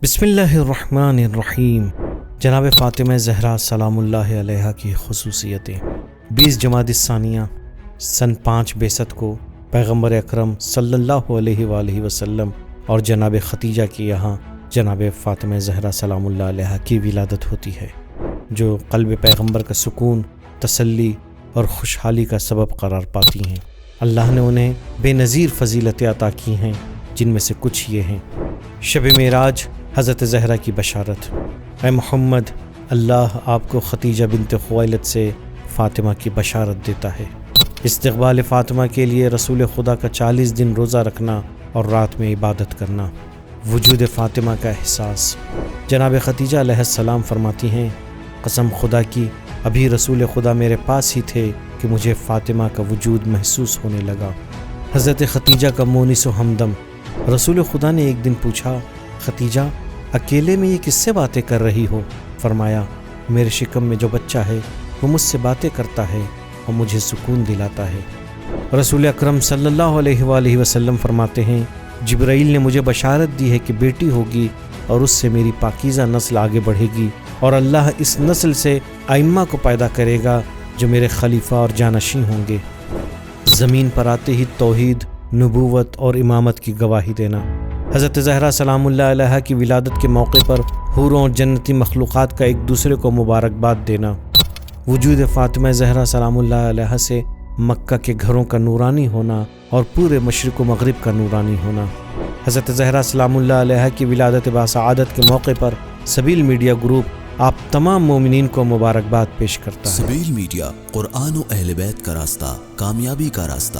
بسم اللہ الرحمن الرحیم۔ جناب فاطمہ زہرا سلام اللہ علیہا کی خصوصیتیں۔ 20 جمادی الثانیہ سن 5 بعثت کو پیغمبر اکرم صلی اللہ علیہ وآلہ وسلم اور جناب ختیجہ کی یہاں جناب فاطمہ زہرا سلام اللہ علیہا کی ولادت ہوتی ہے، جو قلب پیغمبر کا سکون، تسلی اور خوشحالی کا سبب قرار پاتی ہیں۔ اللہ نے انہیں بے نظیر فضیلتیں عطا کی ہیں، جن میں سے کچھ یہ ہیں: شب معراج، حضرت زہرا کی بشارت۔ اے محمد، اللہ آپ کو ختیجہ بنت خویلد سے فاطمہ کی بشارت دیتا ہے۔ استقبال فاطمہ کے لیے رسول خدا کا 40 دن روزہ رکھنا اور رات میں عبادت کرنا۔ وجود فاطمہ کا احساس۔ جناب ختیجہ علیہ السلام فرماتی ہیں، قسم خدا کی، ابھی رسول خدا میرے پاس ہی تھے کہ مجھے فاطمہ کا وجود محسوس ہونے لگا۔ حضرت ختیجہ کا مونس و ہمدم۔ رسول خدا نے ایک دن پوچھا، ختیجہ، اکیلے میں یہ کس سے باتیں کر رہی ہو؟ فرمایا، میرے شکم میں جو بچہ ہے وہ مجھ سے باتیں کرتا ہے اور مجھے سکون دلاتا ہے۔ رسول اکرم صلی اللہ علیہ وآلہ وسلم فرماتے ہیں، جبرائیل نے مجھے بشارت دی ہے کہ بیٹی ہوگی اور اس سے میری پاکیزہ نسل آگے بڑھے گی، اور اللہ اس نسل سے ائمہ کو پیدا کرے گا جو میرے خلیفہ اور جانشین ہوں گے۔ زمین پر آتے ہی توحید، نبوت اور امامت کی گواہی دینا۔ حضرت زہرا سلام اللہ علیہا کی ولادت کے موقع پر حوروں اور جنتی مخلوقات کا ایک دوسرے کو مبارکباد دینا۔ وجود فاطمہ زہرا سلام اللہ علیہا سے مکہ کے گھروں کا نورانی ہونا اور پورے مشرق و مغرب کا نورانی ہونا۔ حضرت زہرا سلام اللہ علیہا کی ولادت باسعادت کے موقع پر سبیل میڈیا گروپ آپ تمام مومنین کو مبارکباد پیش کرتا ہے۔ سبیل میڈیا، قرآن و اہل بیت کا راستہ، کامیابی کا راستہ۔